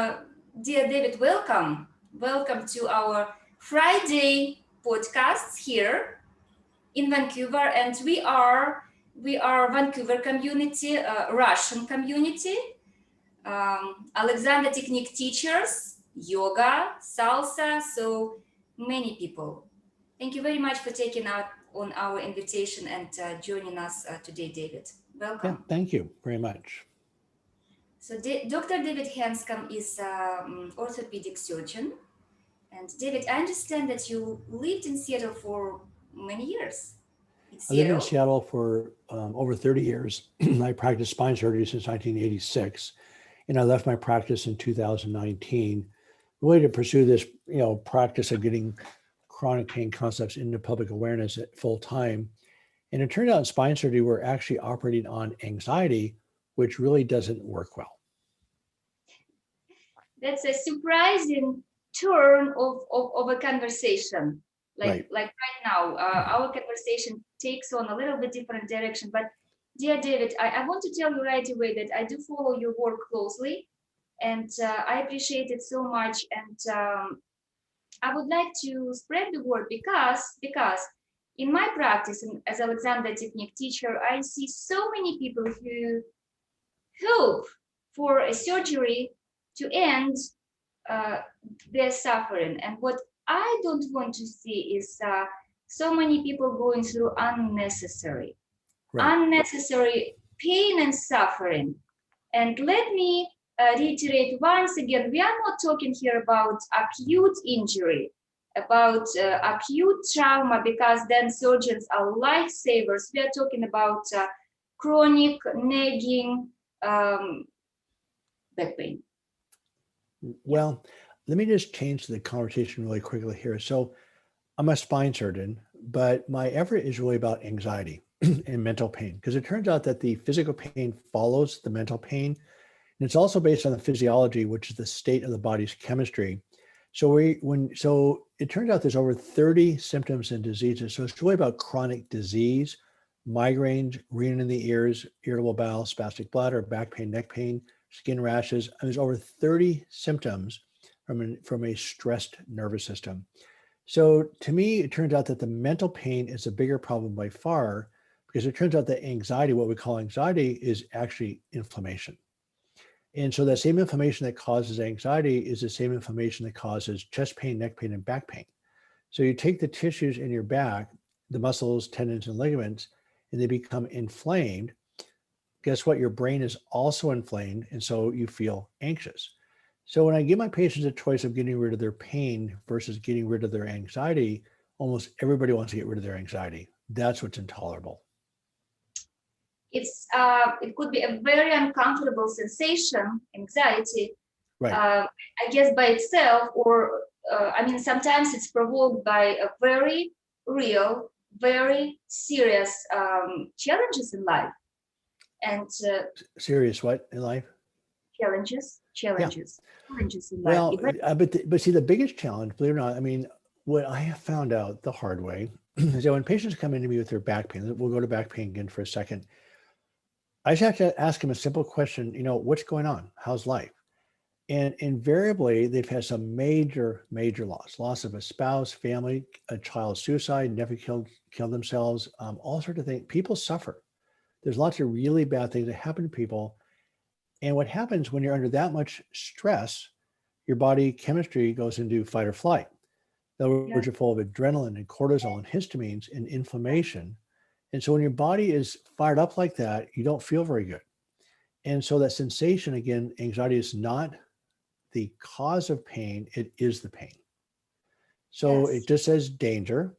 Dear David, welcome. Welcome to our Friday podcast here in Vancouver, and we are Vancouver community, Russian community, Alexander technique teachers, yoga, salsa, so many people. Thank you very much for taking out on our invitation and joining us today, David. Yeah, Welcome. thank you very much. So Dr. David Hanscom is orthopedic surgeon. And David, I understand that you lived in Seattle for many years. In I lived in Seattle? Seattle for over 30 years. I practiced spine surgery since 1986, and I left my practice in 2019, really to pursue this, practice of getting chronic pain concepts into public awareness at full time. And it turned out in spine surgery, we're actually operating on anxiety, which really doesn't work well. That's a surprising turn of a conversation. Right. Like right now, our conversation takes on a little bit different direction. But dear David, I want to tell you right away that I do follow your work closely, and I appreciate it so much. And I would like to spread the word because in my practice as Alexander technique teacher, I see so many people who hope for a surgery to end uh, their suffering. And what I don't want to see is so many people going through Right. unnecessary pain and suffering. And let me reiterate once again, we are not talking here about acute injury, about acute trauma, because then surgeons are lifesavers. We are talking about chronic nagging back pain. Well, let me just change the conversation really quickly here. So I'm a spine surgeon, but my effort is really about anxiety and mental pain, because it turns out that the physical pain follows the mental pain. And it's also based on the physiology, which is the state of the body's chemistry. So it turns out there's over 30 symptoms and diseases. So it's really about chronic disease, migraines, ringing in the ears, irritable bowel, spastic bladder, back pain, neck pain, skin rashes. And there's over 30 symptoms from a stressed nervous system. So to me, it turns out that the mental pain is a bigger problem by far, because it turns out that anxiety, what we call anxiety, is actually inflammation. And so that same inflammation that causes anxiety is the same inflammation that causes chest pain, neck pain, and back pain. So you take the tissues in your back, the muscles, tendons, and ligaments, and they become inflamed. Guess what? Your brain is also inflamed, and so you feel anxious. So when I give my patients a choice of getting rid of their pain versus getting rid of their anxiety, almost everybody wants to get rid of their anxiety. That's what's intolerable. It could be a very uncomfortable sensation, anxiety, Right. I guess by itself, or I mean, sometimes it's provoked by a very real, very serious challenges in life. And Serious what in life? challenges Yeah. in life. Well, but see, the biggest challenge, believe it or not, I mean, what I have found out the hard way is that when patients come into me with their back pain, we'll go to back pain again for a second. I just have to ask them a simple question, what's going on? How's life? And invariably, they've had some major, major loss of a spouse, family, a child suicide, nephew killed themselves, all sorts of things. People suffer. There's lots of really bad things that happen to people. And what happens when you're under that much stress, your body chemistry goes into fight or flight. In other words, you're full of adrenaline and cortisol and histamines and inflammation. And so when your body is fired up like that, you don't feel very good. And so that sensation, again, anxiety is not the cause of pain, it is the pain. So it just says danger.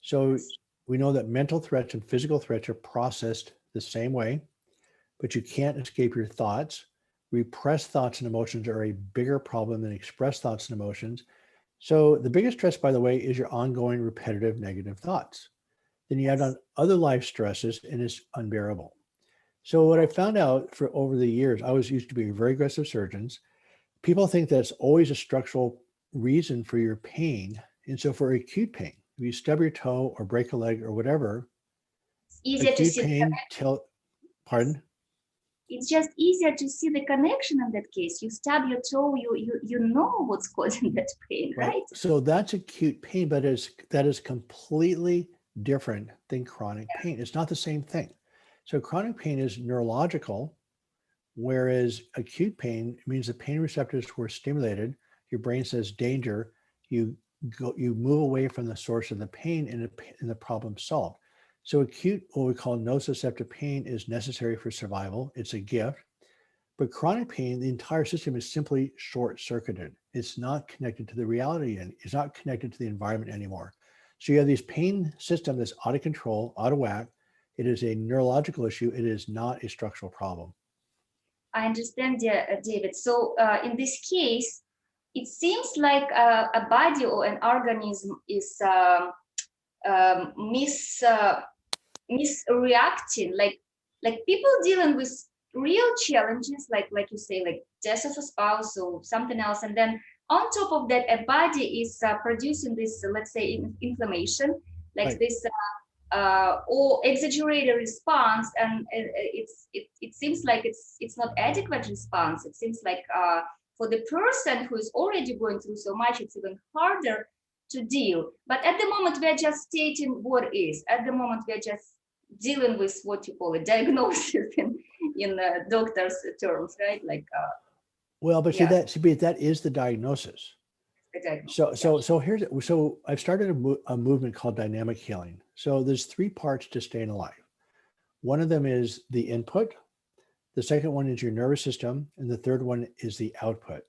So we know that mental threats and physical threats are processed the same way, but you can't escape your thoughts. Repressed thoughts and emotions are a bigger problem than expressed thoughts and emotions. So the biggest stress, by the way, is your ongoing repetitive negative thoughts. Then you add on other life stresses and it's unbearable. So what I found out for over the years, I was used to be very aggressive surgeons. People think that's always a structural reason for your pain. And so for acute pain, if you stub your toe or break a leg or whatever, easier to acute see. pain, pardon? it's just easier to see the connection in that case. You stub your toe, you know what's causing that pain, right? So that's acute pain, but that is completely different than chronic pain. It's not the same thing. So chronic pain is neurological, whereas acute pain means the pain receptors were stimulated. Your brain says danger. You move away from the source of the pain, and the problem solved. So acute, what we call nociceptive pain, is necessary for survival. It's a gift. But chronic pain, the entire system is simply short-circuited. It's not connected to the reality, and it's not connected to the environment anymore. So you have this pain system that's out of control, out of whack. It is a neurological issue. It is not a structural problem. I understand, David. So in this case, it seems like a body or an organism is misreacting, like people dealing with real challenges, like you say, like death of a spouse or something else, and then on top of that, a body is producing this, let's say, inflammation, like Right. this or exaggerated response, and it seems like it's not adequate response. It seems like for the person who is already going through so much, it's even harder to deal. But at the moment, we're just stating what is. At the moment, we're just dealing with what you call a diagnosis in doctor's terms, right? Like, Well, but see yeah, that is the diagnosis. the diagnosis. So I've started a movement called dynamic healing. So there's three parts to staying alive. One of them is the input. The second one is your nervous system, and the third one is the output.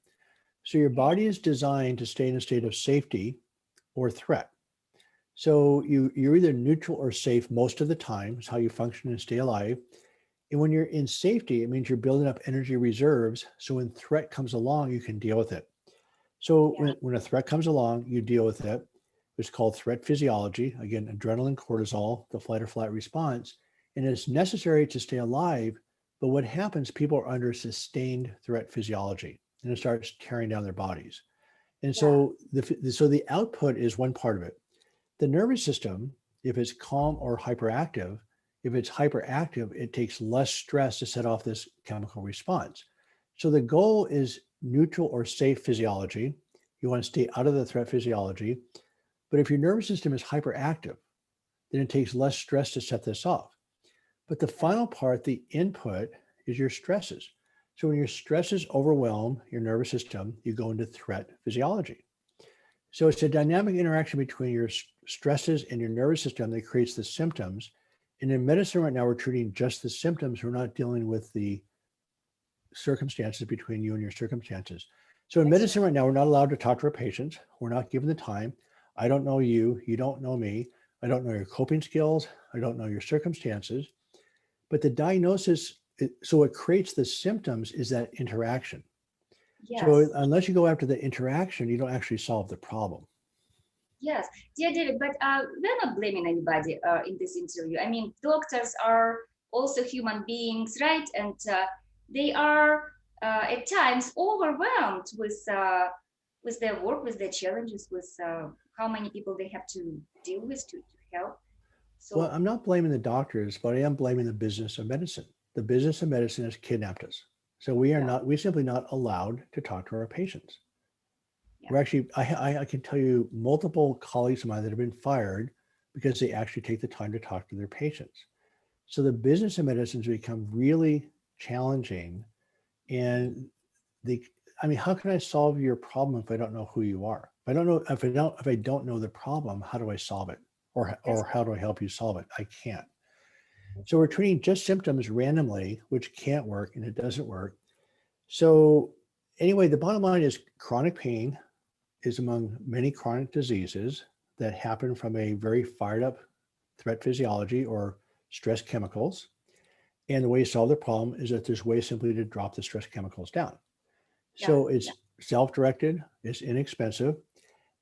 So your body is designed to stay in a state of safety or threat. So you're either neutral or safe most of the time. Is how you function and stay alive. And when you're in safety, it means you're building up energy reserves. So when threat comes along, you can deal with it. So Yeah. when a threat comes along, you deal with it. It's called threat physiology. Again, adrenaline, cortisol, the fight or flight response. And it's necessary to stay alive. But what happens, people are under sustained threat physiology, and it starts tearing down their bodies. And Yeah. so the output is one part of it. The nervous system, if it's calm or hyperactive, if it's hyperactive, it takes less stress to set off this chemical response. So the goal is neutral or safe physiology. You want to stay out of the threat physiology. But if your nervous system is hyperactive, then it takes less stress to set this off. But the final part, the input, is your stresses. So when your stresses overwhelm your nervous system, you go into threat physiology. So it's a dynamic interaction between your stresses and your nervous system that creates the symptoms. And in medicine right now, we're treating just the symptoms. We're not dealing with the circumstances between you and your circumstances. So in medicine right now, we're not allowed to talk to our patients. We're not given the time. I don't know you. You don't know me. I don't know your coping skills. I don't know your circumstances. But the diagnosis, so what creates the symptoms is that interaction. Yes. So unless you go after the interaction, you don't actually solve the problem. Yes, dear David, but we're not blaming anybody in this interview. I mean, doctors are also human beings, right? And they are at times overwhelmed with their work, with their challenges, with how many people they have to deal with to help. So, Well, I'm not blaming the doctors, but I am blaming the business of medicine. The business of medicine has kidnapped us. So we're simply not allowed to talk to our patients. Yeah. We're actually, I can tell you multiple colleagues of mine that have been fired because they actually take the time to talk to their patients. So the business of medicine has become really challenging. And how can I solve your problem if I don't know who you are? If I don't know the problem, how do I solve it? Or how do I help you solve it? I can't. So we're treating just symptoms randomly, which can't work, and it doesn't work. So anyway, the bottom line is chronic pain is among many chronic diseases that happen from a very fired up threat physiology or stress chemicals. And the way you solve the problem is that there's ways simply to drop the stress chemicals down. So it's self-directed, it's inexpensive.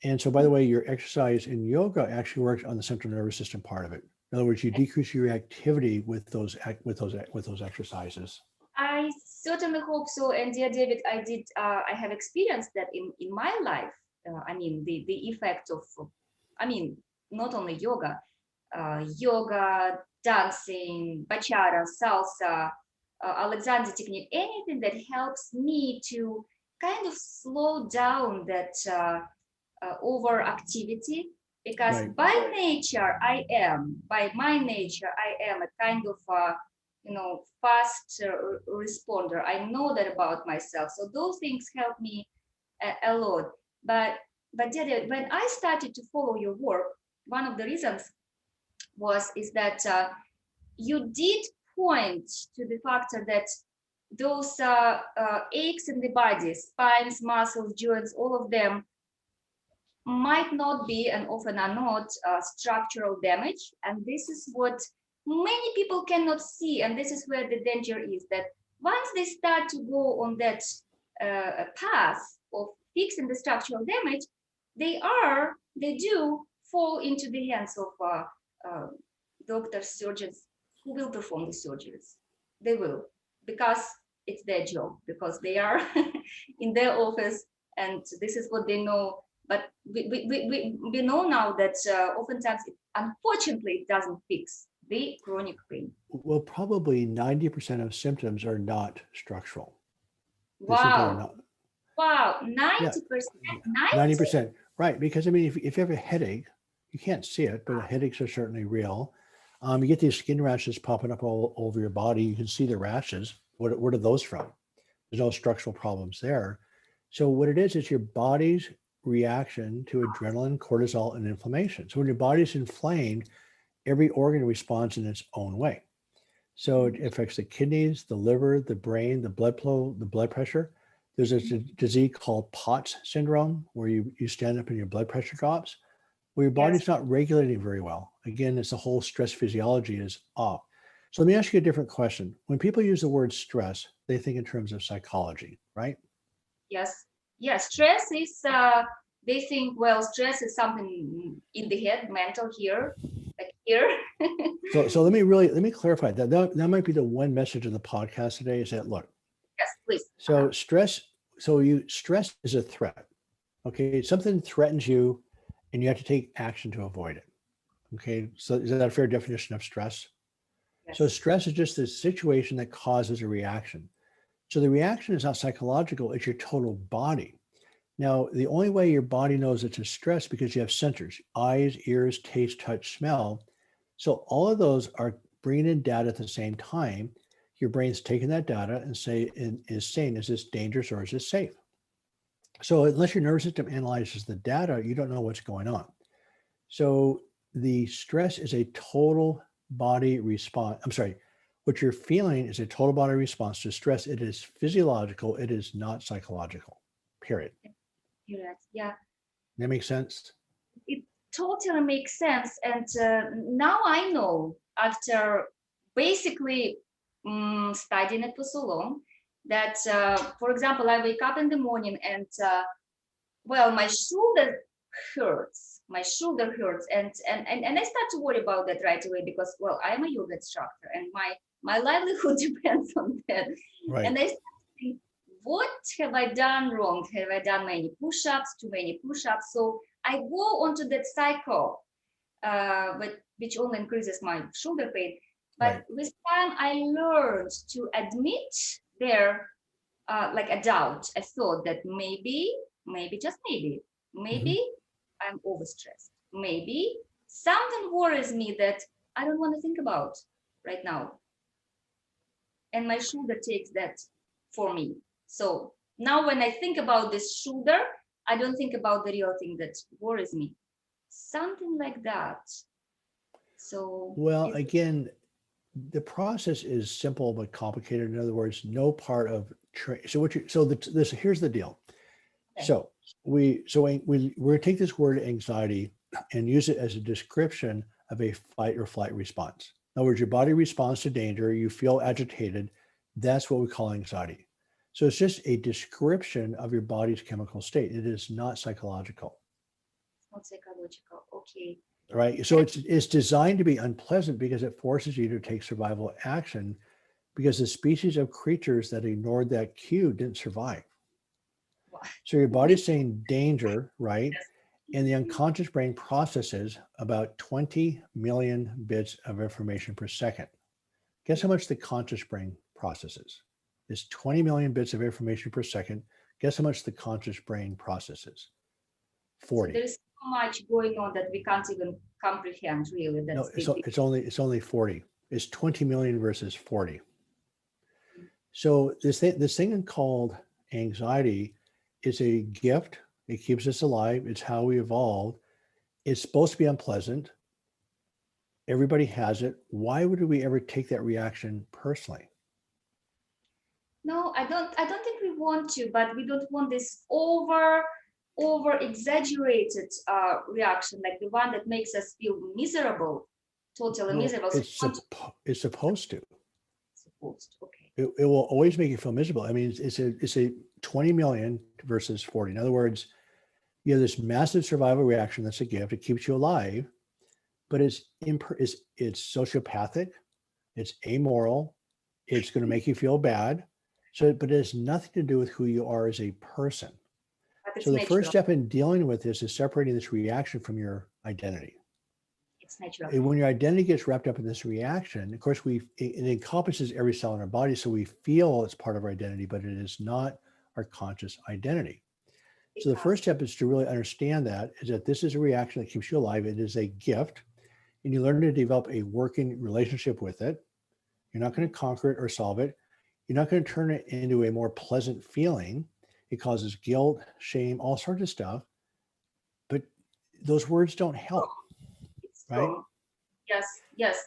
And so, by the way, your exercise in yoga actually works on the central nervous system part of it. In other words, you decrease your activity with those exercises. I certainly hope so. And dear David, I have experienced that in my life. I mean, the effect of, I mean, not only yoga, dancing, bachata, salsa, Alexander technique, anything that helps me to kind of slow down that overactivity, because Right. by my nature, I am a kind of fast responder. I know that about myself. So those things help me a lot. But yeah, when I started to follow your work, one of the reasons is that you did point to the factor that those aches in the body, spines, muscles, joints, all of them might not be and often are not structural damage. And this is what many people cannot see. And this is where the danger is, that once they start to go on that path of fixing the structural damage, they do fall into the hands of doctors, surgeons who will perform the surgeries. They will, because it's their job, because they are in their office and this is what they know. But we know now that oftentimes, unfortunately, it doesn't fix the chronic pain. Well, probably 90% of symptoms are not structural. They simply are Wow. not. Wow, 90%? Yeah. 90? 90%. Right. Because I mean, if you have a headache, you can't see it, but headaches are certainly real. You get these skin rashes popping up all over your body. You can see the rashes. What are those from? There's no structural problems there. So what it is your body's reaction to adrenaline, cortisol, and inflammation. So when your body's inflamed, every organ responds in its own way. So it affects the kidneys, the liver, the brain, the blood flow, the blood pressure. There's a disease called POTS syndrome, where you stand up and your blood pressure drops, where your body's not regulating very well. Again, it's the whole stress physiology is off. So let me ask you a different question. When people use the word stress, they think in terms of psychology, right? Yes. Yes. Stress is, they think, well, stress is something in the head, mental here, like here. So let me clarify that. That might be the one message of the podcast today is that, look, Yes, please. so stress is a threat. Okay. Something threatens you and you have to take action to avoid it. Okay. So is that a fair definition of stress? Yes. So stress is just a situation that causes a reaction. So the reaction is not psychological, it's your total body. Now, the only way your body knows it's a stress because you have sensors, eyes, ears, taste, touch, smell. So all of those are bringing in data at the same time. Your brain's taking that data and is saying, is this dangerous or is this safe? So unless your nervous system analyzes the data, you don't know what's going on. So the stress is a total body response. I'm sorry, what you're feeling is a total body response to stress. It is physiological. It is not psychological, period. Yeah. That makes sense? It totally makes sense. And now I know, after basically studying it for so long, that, for example, I wake up in the morning and, well, my shoulder hurts. And I start to worry about that right away because, well, I'm a yoga instructor and my livelihood depends on that. Right. And I start to think, what have I done wrong? Have I done many push-ups, too many push-ups? So I go onto that cycle, which only increases my shoulder pain. But with time, I learned to admit there, like a doubt, a thought that maybe, just maybe, I'm overstressed. Maybe something worries me that I don't want to think about right now. And my shoulder takes that for me. So now when I think about this shoulder, I don't think about the real thing that worries me. Something like that. So, well, again, the process is simple but complicated. In other words, no part of here's the deal. Okay. So we're going to take this word anxiety and use it as a description of a fight or flight response. In other words, your body responds to danger, you feel agitated. That's what we call anxiety. So it's just a description of your body's chemical state. It is not psychological. It's not psychological. Okay. Right. So it's designed to be unpleasant because it forces you to take survival action, because the species of creatures that ignored that cue didn't survive. Wow. So your body's saying danger, right? Yes. And the unconscious brain processes about 20 million bits of information per second. Guess how much the conscious brain processes. It's 20 million bits of information per second. Guess how much the conscious brain processes? 40. So there's so much going on that we can't even comprehend, really. No, That's it's only 40. It's 20 million versus 40. So this thing called anxiety is a gift. It keeps us alive. It's how we evolved. It's supposed to be unpleasant. Everybody has it. Why would we ever take that reaction personally? No, I don't think we want to, but we don't want this over exaggerated reaction, like the one that makes us feel miserable, totally miserable. It's supposed to. Okay. It will always make you feel miserable. I mean, it's a 20 million versus 40. In other words, you have this massive survival reaction that's a gift. It keeps you alive, but it's sociopathic, it's amoral, it's going to make you feel bad. So, but it has nothing to do with who you are as a person. So the first step in dealing with this is separating this reaction from your identity. It's natural. And when your identity gets wrapped up in this reaction, of course, it encompasses every cell in our body. So we feel it's part of our identity, but it is not our conscious identity. So the first step is to really understand that this is a reaction that keeps you alive. It is a gift, and you learn to develop a working relationship with it. You're not going to conquer it or solve it. You're not going to turn it into a more pleasant feeling. It causes guilt, shame, all sorts of stuff. But those words don't help, right? Yes.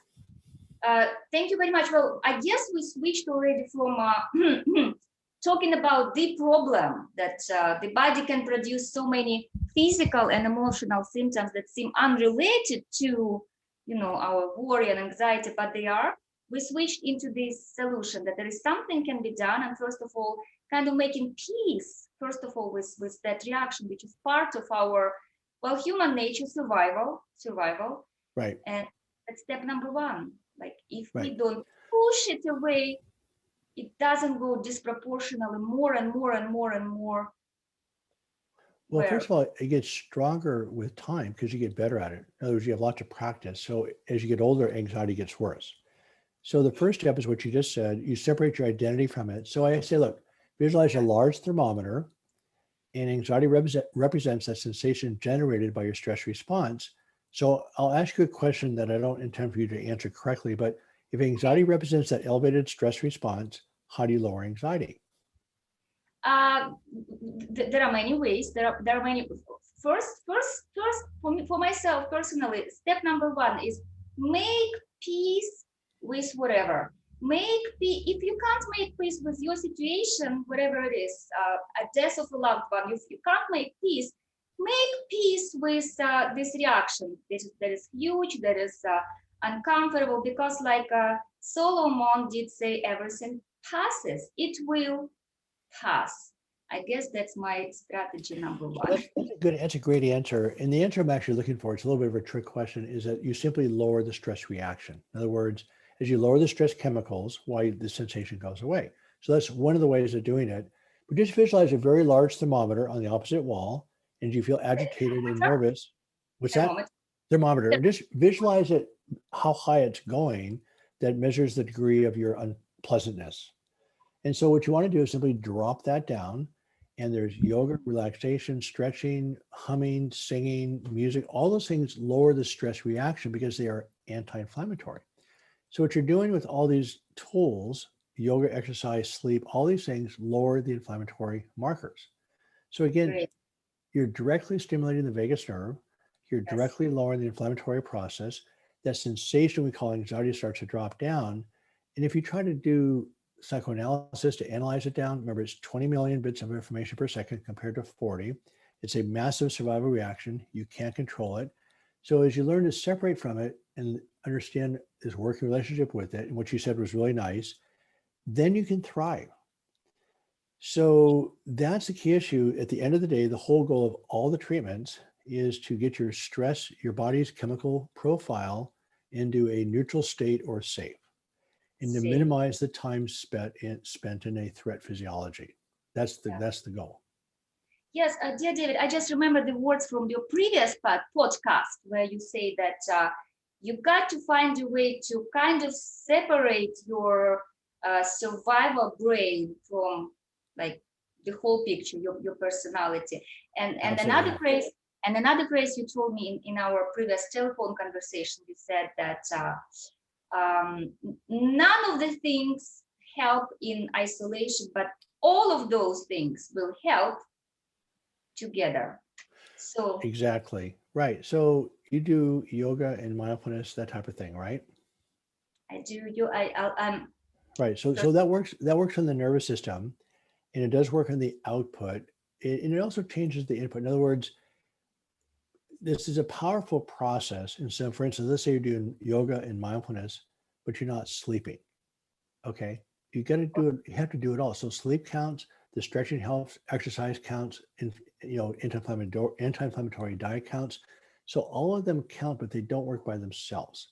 Thank you very much. Well, I guess we switched already from talking about the problem that the body can produce so many physical and emotional symptoms that seem unrelated to, our worry and anxiety, but they are. We switched into this solution that there is something can be done, and first of all, kind of making peace, first of all, with that reaction, which is part of our, human nature, survival. Right. And that's step number one. Like if we don't push it away, it doesn't go disproportionately more and more and more and more. Well, first of all, it gets stronger with time because you get better at it. In other words, you have lots of practice. So as you get older, anxiety gets worse. So the first step is what you just said. You separate your identity from it. So I say, look, visualize a large thermometer, and anxiety represents that sensation generated by your stress response. So I'll ask you a question that I don't intend for you to answer correctly, but if anxiety represents that elevated stress response, how do you lower anxiety? There are many ways. There are many. First, for myself personally, step number one is make peace with whatever. If you can't make peace with your situation, whatever it is, a death of a loved one, if you can't make peace with this reaction. That is huge, that is uncomfortable, because like Solomon did say, everything passes. It will pass. I guess that's my strategy number one. That's a great answer. And the answer I'm actually looking for, it's a little bit of a trick question, is that you simply lower the stress reaction. In other words, as you lower the stress chemicals, why the sensation goes away. So that's one of the ways of doing it. But just visualize a very large thermometer on the opposite wall, and you feel agitated and nervous. What's that? Thermometer. And just visualize it, how high it's going, that measures the degree of your unpleasantness. And so what you want to do is simply drop that down. And there's yoga, relaxation, stretching, humming, singing, music. All those things lower the stress reaction because they are anti-inflammatory. So what you're doing with all these tools, yoga, exercise, sleep, all these things lower the inflammatory markers. So again, you're directly stimulating the vagus nerve. You're directly lowering the inflammatory process. That sensation we call anxiety starts to drop down. And if you try to do psychoanalysis to analyze it down, remember it's 20 million bits of information per second compared to 40. It's a massive survival reaction. You can't control it. So as you learn to separate from it and understand this working relationship with it, and what you said was really nice, then you can thrive. So that's the key issue. At the end of the day, the whole goal of all the treatments is to get your stress, your body's chemical profile into a neutral state or safe, and to minimize the time spent in a threat physiology. That's the goal. Yes, dear David, I just remember the words from your previous podcast where you say that you got to find a way to kind of separate your survival brain from like the whole picture, your personality. And Absolutely. another phrase you told me in our previous telephone conversation, you said that none of the things help in isolation, but all of those things will help together. So Exactly. Right. So you do yoga and mindfulness, that type of thing, right? I do Right. So that works on the nervous system, and it does work on the output. And it also changes the input. In other words, this is a powerful process. And so, for instance, let's say you're doing yoga and mindfulness, but you're not sleeping. Okay. You got to do it. You have to do it all. So sleep counts, the stretching helps, exercise counts, and anti-inflammatory diet counts. So all of them count, but they don't work by themselves.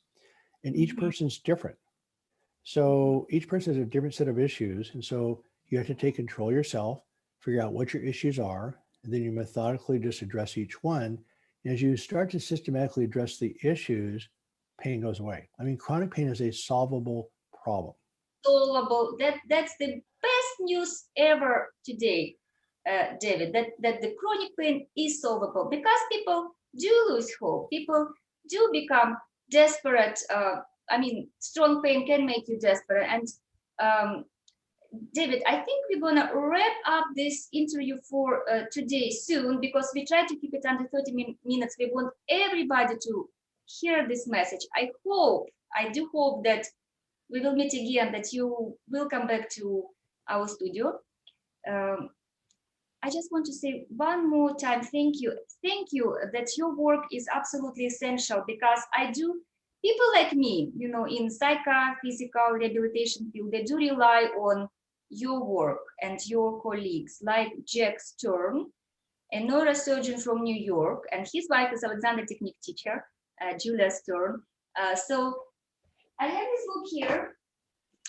And each Mhm. person's different. So each person has a different set of issues. And so you have to take control yourself, figure out what your issues are, and then you methodically just address each one. And as you start to systematically address the issues, pain goes away. I mean, chronic pain is a solvable problem. Solvable. That's the best news ever today, David. That the chronic pain is solvable because people do lose hope. People do become desperate. I mean, strong pain can make you desperate. And um, David, I think we're gonna wrap up this interview for today soon because we try to keep it under 30 minutes. We want everybody to hear this message. I do hope that we will meet again, that you will come back to our studio. Um, I just want to say one more time, thank you. Thank you that your work is absolutely essential because people like me, in psychophysical rehabilitation field, they do rely on your work and your colleagues like Jack Stern, a neurosurgeon from New York, and his wife is Alexander technique teacher, Julia Stern. So I have this book here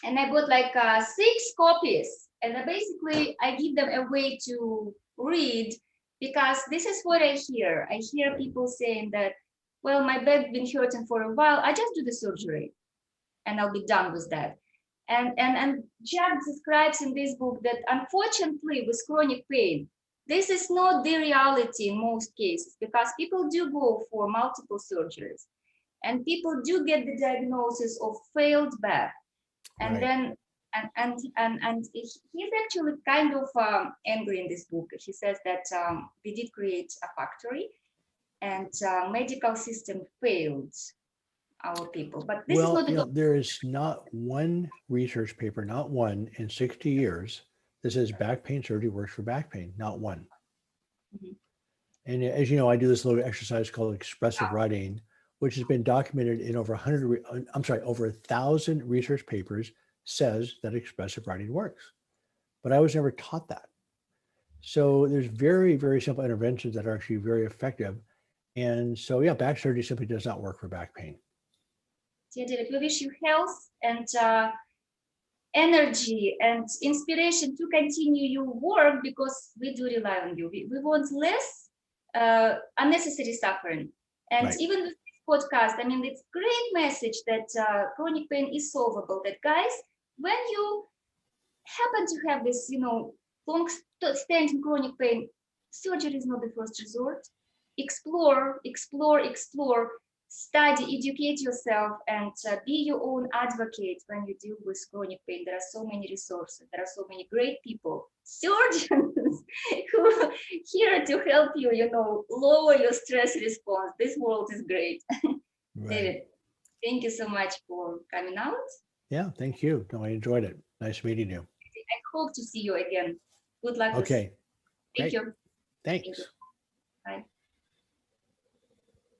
and I bought like 6 copies, and basically I give them away to read because this is what I hear. I hear people saying that, well, my back been hurting for a while. I just do the surgery, and I'll be done with that. And Jack describes in this book that unfortunately with chronic pain, this is not the reality in most cases because people do go for multiple surgeries, and people do get the diagnosis of failed back. And Right. then and he's actually kind of angry in this book. He says that we did create a factory and medical system failed our people, but this is Well, not the there is not one research paper, not one in 60 years that says back pain surgery works for back pain, not one. Mhm. And as you know, I do this little exercise called expressive writing, which has been documented in over 1,000 research papers says that expressive writing works. But I was never taught that. So there's very, very simple interventions that are actually very effective. And so, yeah, back surgery simply does not work for back pain. Yeah, David, we wish you health and energy and inspiration to continue your work because we do rely on you. We want less unnecessary suffering. And Right. even with this podcast, I mean, it's great message that chronic pain is solvable. That guys, when you happen to have this, long-standing chronic pain, surgery is not the first resort. Explore, explore, explore, study, educate yourself, and be your own advocate when you deal with chronic pain. There are so many resources. There are so many great people, surgeons, who are here to help you, lower your stress response. This world is great. Right. David, thank you so much for coming out. Yeah. Thank you. No, I enjoyed it. Nice meeting you. I hope to see you again. Good luck with. Okay. Thank Great. you. Thank you. Thanks. Bye.